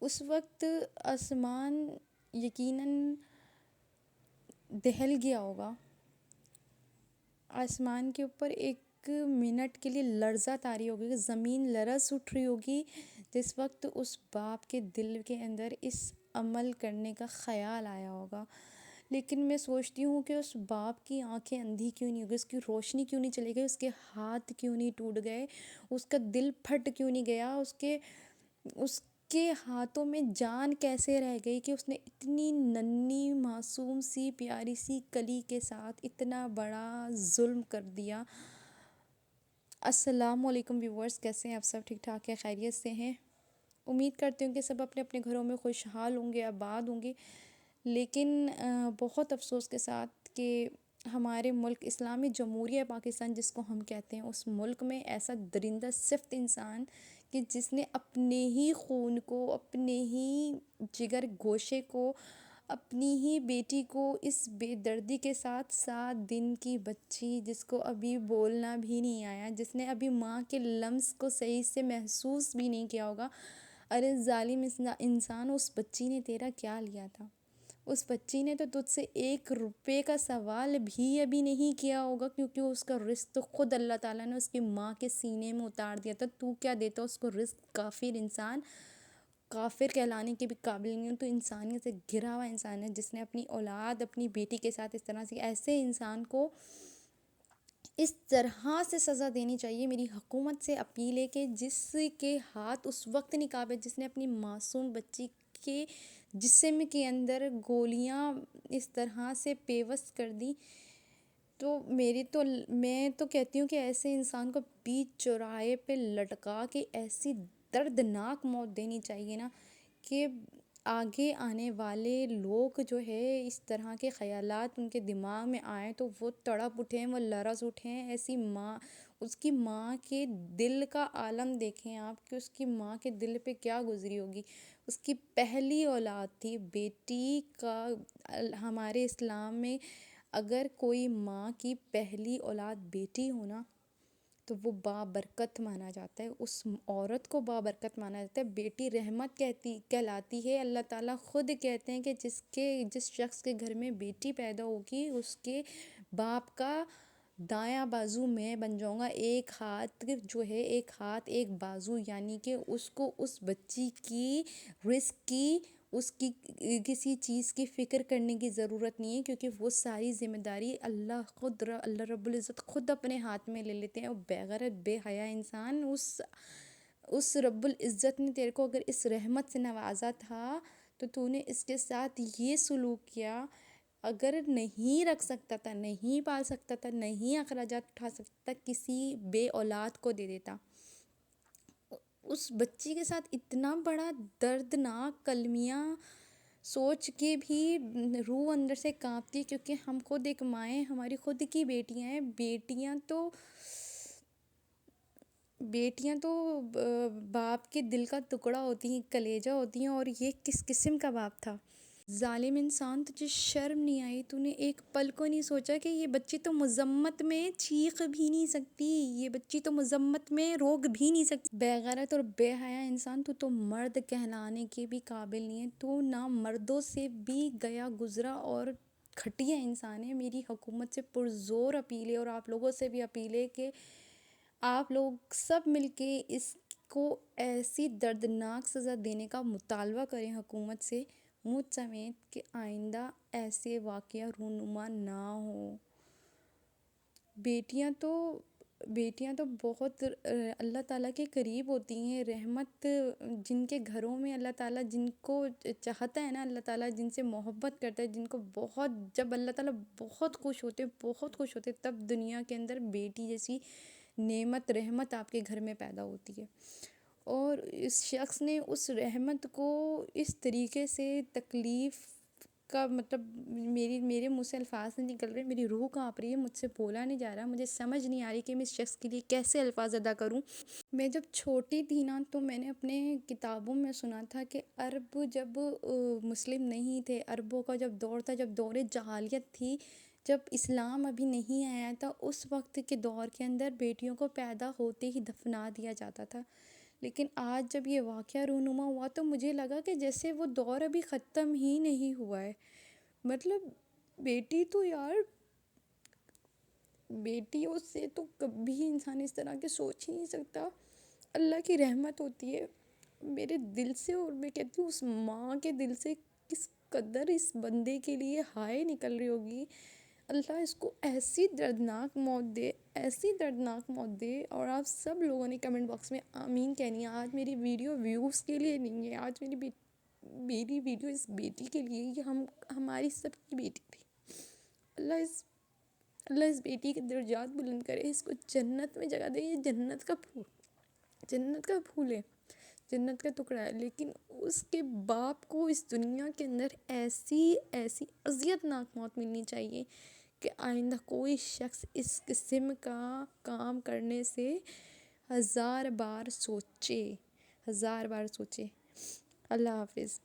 اس وقت آسمان یقیناً دہل گیا ہوگا، آسمان کے اوپر ایک منٹ کے لیے لرزہ طاری ہوگی کہ زمین لرز اٹھ رہی ہوگی جس وقت اس باپ کے دل کے اندر اس عمل کرنے کا خیال آیا ہوگا۔ لیکن میں سوچتی ہوں کہ اس باپ کی آنکھیں اندھی کیوں نہیں ہوگی، اس کی روشنی کیوں نہیں چلی گئی، اس کے ہاتھ کیوں نہیں ٹوٹ گئے، اس کا دل پھٹ کیوں نہیں گیا، اس کے ہاتھوں میں جان کیسے رہ گئی کہ اس نے اتنی ننھی معصوم سی پیاری سی کلی کے ساتھ اتنا بڑا ظلم کر دیا۔ السلام علیکم ویورز، کیسے ہیں آپ سب؟ ٹھیک ٹھاک ہیں؟ خیریت سے ہیں؟ امید کرتے ہوں کہ سب اپنے اپنے گھروں میں خوشحال ہوں گے، آباد ہوں گے۔ لیکن بہت افسوس کے ساتھ کہ ہمارے ملک اسلامی جمہوریہ پاکستان جس کو ہم کہتے ہیں، اس ملک میں ایسا درندہ صفت انسان کہ جس نے اپنے ہی خون کو، اپنے ہی جگر گوشے کو، اپنی ہی بیٹی کو اس بے دردی کے ساتھ 7 دن کی بچی جس کو ابھی بولنا بھی نہیں آیا، جس نے ابھی ماں کے لمس کو صحیح سے محسوس بھی نہیں کیا ہوگا، ارے ظالم انسان، اس بچی نے تیرا کیا لیا تھا؟ اس بچی نے تو تجھ سے 1 روپے کا سوال بھی ابھی نہیں کیا ہوگا، کیونکہ اس کا رزق تو خود اللہ تعالیٰ نے اس کی ماں کے سینے میں اتار دیا تھا۔ تو کیا دیتا اس کو رزق؟ کافر انسان، کافر کہلانے کے بھی قابل نہیں ہو، تو انسانیت سے گھرا ہوا انسان ہے جس نے اپنی اولاد، اپنی بیٹی کے ساتھ اس طرح سے، ایسے انسان کو اس طرح سے سزا دینی چاہیے۔ میری حکومت سے اپیل ہے کہ جس کے ہاتھ اس وقت نہیں کانپے، جس نے اپنی معصوم بچی کے جسم کے اندر گولیاں اس طرح سے پیوست کر دی، تو میں تو کہتی ہوں کہ ایسے انسان کو بیچ چوراہے پہ لٹکا کے ایسی دردناک موت دینی چاہیے نا کہ آگے آنے والے لوگ جو ہے اس طرح کے خیالات ان کے دماغ میں آئیں تو وہ تڑپ اٹھیں، وہ لرز اٹھیں۔ ایسی ماں، اس کی ماں کے دل کا عالم دیکھیں آپ کہ اس کی ماں کے دل پہ کیا گزری ہوگی۔ اس کی پہلی اولاد تھی، بیٹی کا ہمارے اسلام میں اگر کوئی ماں کی پہلی اولاد بیٹی ہونا تو وہ بابرکت مانا جاتا ہے، اس عورت کو بابرکت مانا جاتا ہے۔ بیٹی رحمت کہلاتی ہے۔ اللہ تعالیٰ خود کہتے ہیں کہ جس شخص کے گھر میں بیٹی پیدا ہوگی اس کے باپ کا دایاں بازو میں بن جاؤں گا، ایک ہاتھ جو ہے، ایک ہاتھ ایک بازو، یعنی کہ اس کو اس بچی کی رزق کی، اس کی کسی چیز کی فکر کرنے کی ضرورت نہیں ہے، کیونکہ وہ ساری ذمہ داری اللہ رب العزت خود اپنے ہاتھ میں لے لیتے ہیں۔ اور بے غیرت بے حیا انسان، اس رب العزت نے تیرے کو اگر اس رحمت سے نوازا تھا تو نے اس کے ساتھ یہ سلوک کیا۔ اگر نہیں رکھ سکتا تھا، نہیں پال سکتا تھا، نہیں اخراجات اٹھا سکتا، کسی بے اولاد کو دے دیتا۔ اس بچی کے ساتھ اتنا بڑا دردناک کلمیہ سوچ کے بھی روح اندر سے کانپتی ہے، کیونکہ ہم خود ایک مائیں، ہماری خود کی بیٹیاں ہیں۔ بیٹیاں تو باپ کے دل کا ٹکڑا ہوتی ہیں، کلیجہ ہوتی ہیں، اور یہ کس قسم کا باپ تھا؟ ظالم انسان، تجھے شرم نہیں آئی؟ تو نے ایک پل کو نہیں سوچا کہ یہ بچی تو مذمت میں چیخ بھی نہیں سکتی، یہ بچی تو مذمت میں روک بھی نہیں سکتی۔ بے غیرت اور بے حیا انسان، تو مرد کہلانے کے بھی قابل نہیں ہے، تو نہ مردوں سے بھی گیا گزرا اور گھٹیا انسان ہے۔ میری حکومت سے پرزور اپیل ہے اور آپ لوگوں سے بھی اپیل ہے کہ آپ لوگ سب مل کے اس کو ایسی دردناک سزا دینے کا مطالبہ کریں حکومت سے، مجھ سمیت، کہ آئندہ ایسے واقعہ رونما نہ ہوں۔ بیٹیاں تو بہت اللہ تعالیٰ کے قریب ہوتی ہیں۔ رحمت جن کے گھروں میں اللہ تعالیٰ جن کو چاہتا ہے نا، اللہ تعالیٰ جن سے محبت کرتا ہے، جن کو جب اللہ تعالیٰ بہت خوش ہوتے تب دنیا کے اندر بیٹی جیسی نعمت، رحمت آپ کے گھر میں پیدا ہوتی ہے۔ اور اس شخص نے اس رحمت کو اس طریقے سے تکلیف کا مطلب، میرے منہ سے الفاظ نہیں نکل رہے، میری روح کانپ رہی ہے، مجھ سے بولا نہیں جا رہا، مجھے سمجھ نہیں آ رہی کہ میں اس شخص کے لیے کیسے الفاظ ادا کروں۔ میں جب چھوٹی تھی نا تو میں نے اپنے کتابوں میں سنا تھا کہ عرب جب مسلم نہیں تھے، عربوں کا جب دور تھا، جب دور جاہلیت تھی، جب اسلام ابھی نہیں آیا تھا، اس وقت کے دور کے اندر بیٹیوں کو پیدا ہوتے ہی دفنا دیا جاتا تھا۔ لیکن آج جب یہ واقعہ رونما ہوا تو مجھے لگا کہ جیسے وہ دور ابھی ختم ہی نہیں ہوا ہے. مطلب بیٹی تو یار، بیٹیوں سے تو کبھی انسان اس طرح کے سوچ ہی نہیں سکتا. اللہ کی رحمت ہوتی ہے میرے دل سے، اور میں کہتی ہوں اس ماں کے دل سے کس قدر اس بندے کے لیے ہائے نکل رہی ہوگی. اللہ اس کو ایسی دردناک موت دے، ایسی دردناک موت دے. اور آپ سب لوگوں نے کمنٹ باکس میں آمین کہنی ہے. آج میری ویڈیو ویوز کے لیے نہیں ہے، آج میری ویڈیو اس بیٹی کے لیے، یہ ہماری سب کی بیٹی تھی. اللہ اس بیٹی کے درجات بلند کرے، اس کو جنت میں جگہ دے. یہ جنت کا پھول ہے، جنت کا ٹکڑا ہے. لیکن اس کے باپ کو اس دنیا کے اندر ایسی اذیت ناک موت ملنی چاہیے کہ آئندہ کوئی شخص اس قسم کا کام کرنے سے 1000 بار سوچے. اللہ حافظ.